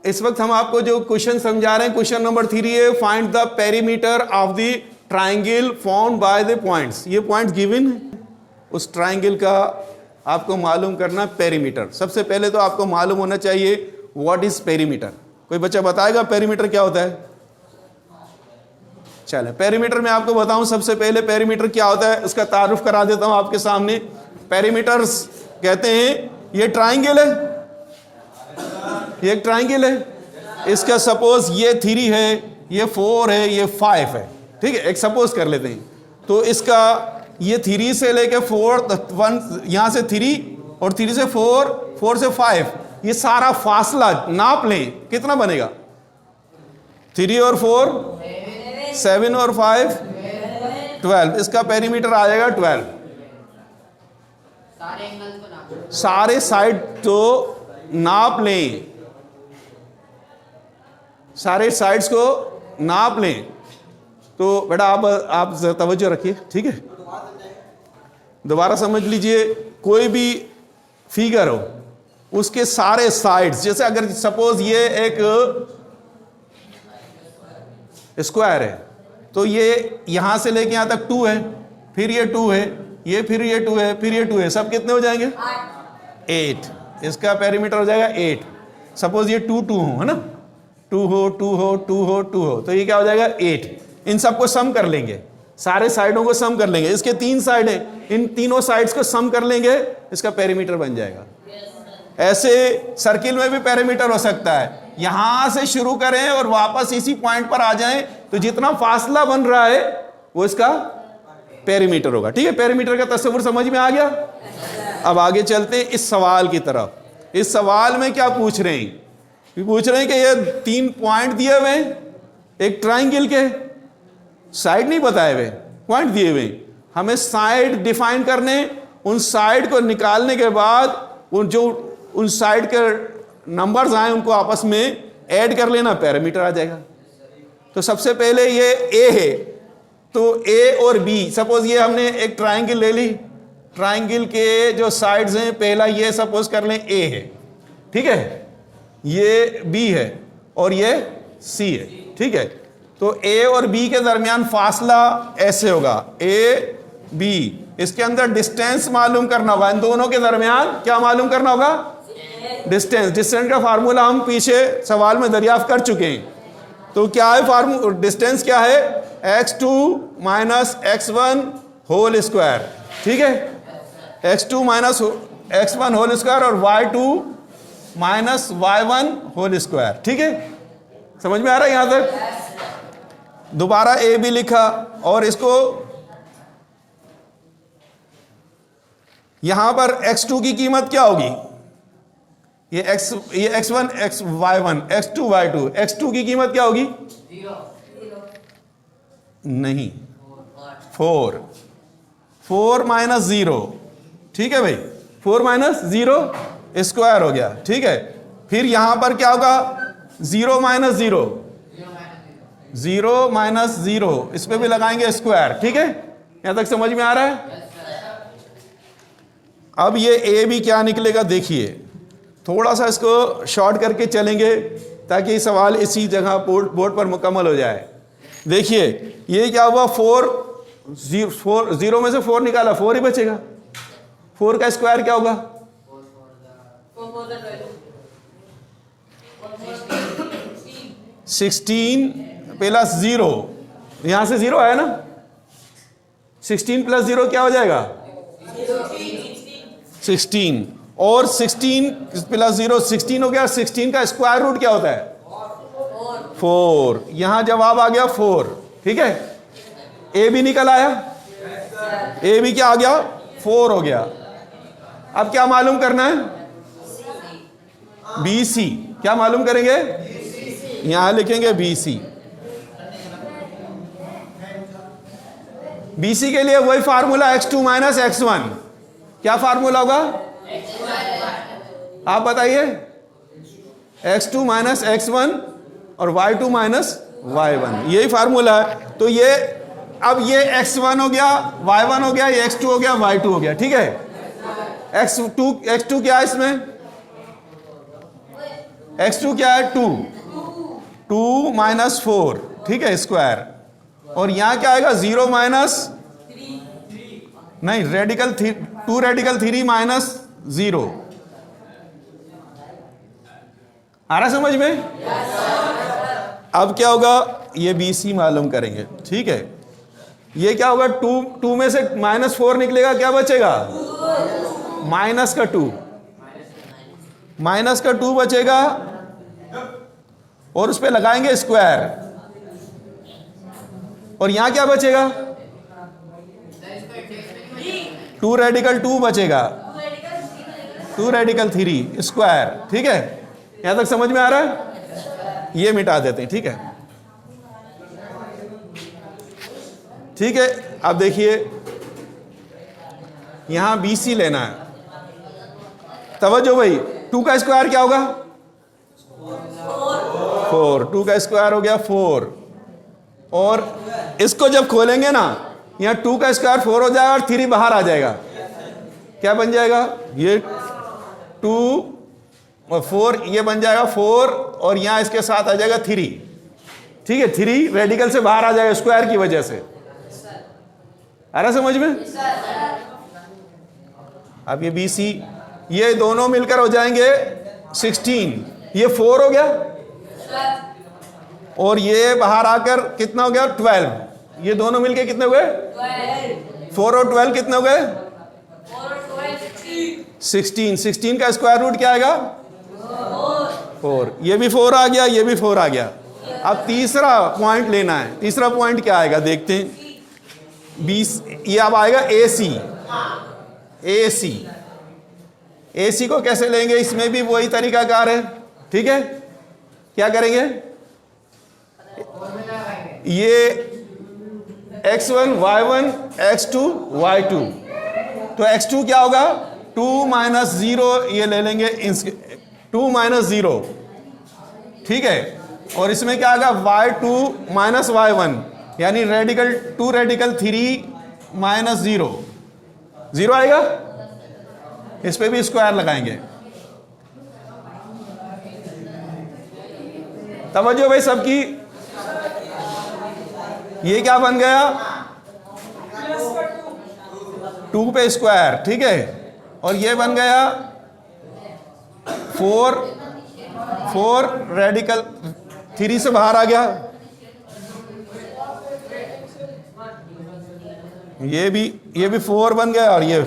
इस वक्त हम आपको जो क्वेश्चन समझा रहे हैं, क्वेश्चन नंबर 3 है, find the perimeter of the triangle formed by the points. ये पॉइंट्स गिवन है, उस ट्राइंगल का आपको मालूम करना पेरीमीटर। सबसे पहले तो आपको मालूम होना चाहिए व्हाट इज पेरीमीटर। कोई बच्चा बताएगा पेरीमीटर क्या होता है? चले, पेरीमीटर मैं आपको बताऊं। सबसे पहले पेरीमीटर क्या होता है उसका तारुफ करा देता हूं आपके सामने। पेरीमीटर्स कहते हैं, ये ट्राइंगल है, ये एक ट्राइंगल है, इसका सपोज ये 3 है, ये 4 है, ये 5 है, ठीक है, एक सपोज कर लेते हैं। तो इसका ये 3 से लेके 4, 1 यहां से 3 और 3 से 4, 4 से 5, ये सारा फासला नाप लें, कितना बनेगा? 3 और 4, 7 और 5, 12। इसका पेरीमीटर आ जाएगा 12। सारे साइड तो नाप लें, सारे साइड्स को नाप लें। तो बेटा आप तवज्जो रखिए, ठीक है, दोबारा समझ लीजिए। कोई भी फिगर हो, उसके सारे साइड्स, जैसे अगर सपोज ये एक स्क्वायर है, तो ये यहां से लेके यहां तक 2 है, फिर ये 2 है, ये फिर ये 2 है, फिर ये 2 है, सब कितने हो जाएंगे? 8। इसका पेरीमीटर हो जाएगा 8। सपोज ये 2 2 हो, है ना, 2 हो, 2 हो, 2 हो, 2 हो, तो ये क्या हो जाएगा? 8। इन सबको सम कर लेंगे, सारे साइडों को सम कर लेंगे। इसके 3 साइड हैं, इन तीनों साइड्स को सम कर लेंगे, इसका पेरीमीटर बन जाएगा। ऐसे सर्किल में भी पेरीमीटर हो सकता है। यहां से शुरू करें और वापस इसी पॉइंट पर आ जाएं, तो जितना फासला बन रहा है वो इसका पेरीमीटर होगा, ठीक है। पेरीमीटर का तस्वीर समझ में आ गया? अब आगे चलते हैं इस सवाल की तरफ। इस सवाल में क्या पूछ रहे हैं? पूछ रहे हैं कि ये 3 पॉइंट दिए हुए हैं एक ट्राइंगल के, साइड नहीं बताए हुए, पॉइंट दिए हुए। हमें साइड डिफाइन करने, उन साइड को निकालने के बाद उन साइड के नंबर्स आए उनको आपस में ऐड कर लेना, पैरामीटर आ जाएगा। तो सबसे पहले ये ए है, तो ए और बी, सपोज ये हमने एक ट्राइंगल ले ली, ट्राइंगल के जो साइड्स हैं, पहला ये सपोज कर लें ए है, ठीक है, ये बी है और ये सी है, ठीक है। तो ए और बी के दरमियान फासला ऐसे होगा, ए बी। इसके अंदर डिस्टेंस मालूम करना होगा, इन दोनों के दरमियान क्या मालूम करना होगा? डिस्टेंस। डिस्टेंस का फार्मूला हम पीछे सवाल में दरियाफ्त कर चुके हैं। तो क्या है डिस्टेंस क्या है? x2 minus x1 whole square, ठीक है, x2 minus x1 whole square और y2 minus y1 whole square, ठीक है। समझ में आ रहा है यहां तक? दोबारा ए भी लिखा और इसको यहां पर x2 की कीमत क्या होगी? ये x1 y1, x2 y2, x2 की कीमत क्या होगी? 0 नहीं, 4 माइनस 0, ठीक है भाई, 4 माइनस 0 स्क्वायर हो गया, ठीक है। फिर यहां पर क्या होगा? 0 माइनस 0, 0 माइनस 0, इस पे भी लगाएंगे स्क्वायर, ठीक है। यहां तक समझ में आ रहा है? अब ये ए भी क्या निकलेगा देखिए, थोड़ा सा इसको शॉर्ट करके चलेंगे ताकि सवाल इसी जगह बोर्ड पर मुकम्मल हो जाए। देखिए ये क्या हुआ, 0 में से 4 निकाला, 4 ही बचेगा। 4 का स्क्वायर क्या होगा? 16 प्लस 0, यहां से 0 आया ना, 16 प्लस 0 क्या हो जाएगा? 16, और 16 प्लस 0 16 हो गया। 16 का स्क्वायर रूट क्या होता है? 4। यहां जवाब आ गया 4, ठीक है। ए भी निकल आया, ए भी क्या आ गया? 4 हो गया। अब क्या मालूम करना है? B C. क्या मालूम करेंगे? यहां लिखेंगे बी सी। बी सी के लिए वही फार्मूला x2 माइनस x1। क्या फार्मूला होगा? आप बताइए। x2 माइनस x1 और y2 माइनस y1, यही फार्मूला है। तो ये अब ये x1 हो गया, y1 हो गया, ये x2 हो गया, y2 हो गया, ठीक है। x2 क्या है इसमें? x2 क्या है 2, 2 माइनस 4, ठीक है, स्क्वायर। और यहां क्या आएगा 0 माइनस नहीं, रेडिकल 2 रेडिकल 3 माइनस 0। आ रहा समझ में? अब क्या होगा, ये BC मालूम करेंगे, ठीक है। ये क्या होगा, 2 में से -4 निकलेगा, क्या बचेगा, माइनस का 2, माइनस का 2 बचेगा, और उस पर लगाएंगे स्क्वायर, और यहां क्या बचेगा, 2 रेडिकल 2 बचेगा, 2 रेडिकल 3 स्क्वायर, ठीक है। यहां तक समझ में आ रहा है? ये मिटा देते हैं, ठीक है, ठीक है। अब देखिए यहां BC लेना है, तवज्जो भाई, 2 का स्क्वायर क्या होगा, 4, 2 का स्क्वायर हो गया 4, और इसको जब खोलेंगे ना, यहां 2 का स्क्वायर 4 हो जाएगा और 3 बाहर आ जाएगा, क्या बन जाएगा, ये 2 और 4, ये बन जाएगा 4, और यहां इसके साथ आ जाएगा 3, ठीक है। 3 रेडिकल से बाहर आ जाएगा स्क्वायर की वजह से। आ रहा समझ में? अब ये BC, ये दोनों मिलकर हो जाएंगे 16, ये 4 हो गया, और ये बाहर आकर कितना हो गया 12, ये दोनों मिलके कितने हुए 4 और 12 कितने हो गए 16, 16 का स्क्वायर रूट क्या आएगा 4, ये भी 4 आ गया, ये भी 4 आ गया। अब तीसरा पॉइंट लेना है, तीसरा पॉइंट क्या आएगा देखते हैं, 20, ये अब आएगा AC, AC, AC को कैसे लेंगे, इसमें भी वही तरीकाकार है, ठीक है। क्या करेंगे, ये x1 y1 x2 y2, तो x2 क्या होगा 2 माइनस 0, ये ले लेंगे 2 माइनस 0, ठीक है। और इसमें क्या आएगा y2 माइनस y1, यानी रेडिकल 2 रेडिकल 3 माइनस 0, 0 आएगा, इस पे भी स्क्वायर लगाएंगे। तवज्जो भाई सबकी, ये क्या बन गया 2 पे स्क्वायर, ठीक है, और ये बन गया 4 रेडिकल 3 से बाहर आ गया, ये भी 4 बन गया, और ये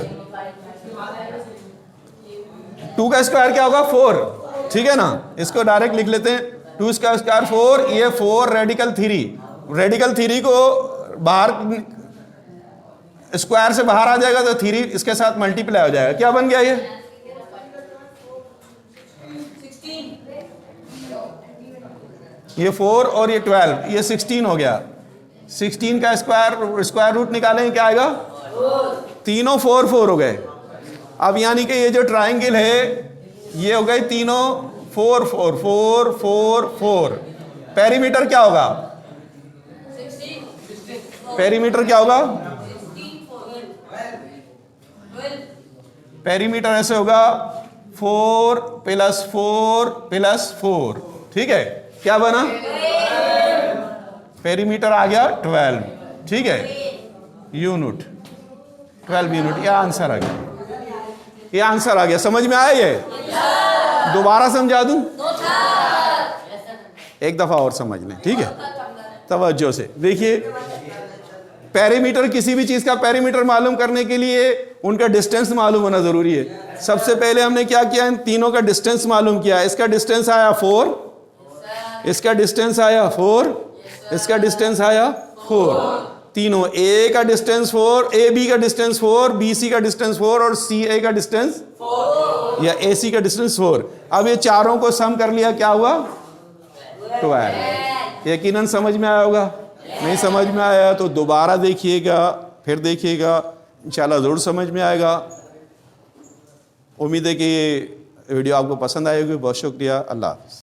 2 का स्क्वायर क्या होगा 4, ठीक है ना। इसको डायरेक्ट लिख लेते हैं, 2 का स्क्वायर 4, ये 4 रेडिकल 3 को बाहर स्क्वायर से बाहर आ जाएगा तो 3 इसके साथ मल्टीप्लाई हो जाएगा, क्या बन गया ये 4 और ये 12, ये 16 हो गया। 16 का स्क्वायर रूट निकालेंगे, क्या आएगा, तीनों 4 4 हो गए। अब यानी कि ये जो ट्राइंगल है ये हो गए तीनों 4 4 4 4 4। पेरीमीटर क्या होगा, पेरीमीटर क्या होगा, पेरीमीटर ऐसे होगा 4 + 4 + 4, ठीक है। क्या बना, पेरीमीटर आ गया 12, ठीक है, यूनिट 12 यूनिट, यह आंसर आ गया, ये आंसर आ गया। समझ में आया ये, दोबारा समझा दूं, एक दफा और समझ लें, ठीक है, तवज्जो से देखिए। पेरीमीटर, किसी भी चीज का पेरीमीटर मालूम करने के लिए उनका डिस्टेंस मालूम होना जरूरी है। सबसे पहले हमने क्या किया, इन तीनों का डिस्टेंस मालूम किया। इसका डिस्टेंस आया 4, इसका डिस्टेंस आया 4, इसका डिस्टेंस आया 4, तीनों ए का डिस्टेंस 4, ए बी का डिस्टेंस 4, बी सी का डिस्टेंस 4 और सी ए का डिस्टेंस 4 या ए सी का डिस्टेंस 4। अब ये चारों को सम कर लिया, क्या हुआ 12। यकीनन समझ में आया होगा। नहीं समझ में आया तो दोबारा देखिएगा, फिर देखिएगा, इंशाल्लाह ज़रूर समझ में आएगा। उम्मीद है कि ये वीडियो आपको पसंद आएगी। बहुत शुक्रिया, अल्लाह हाफ़िज़।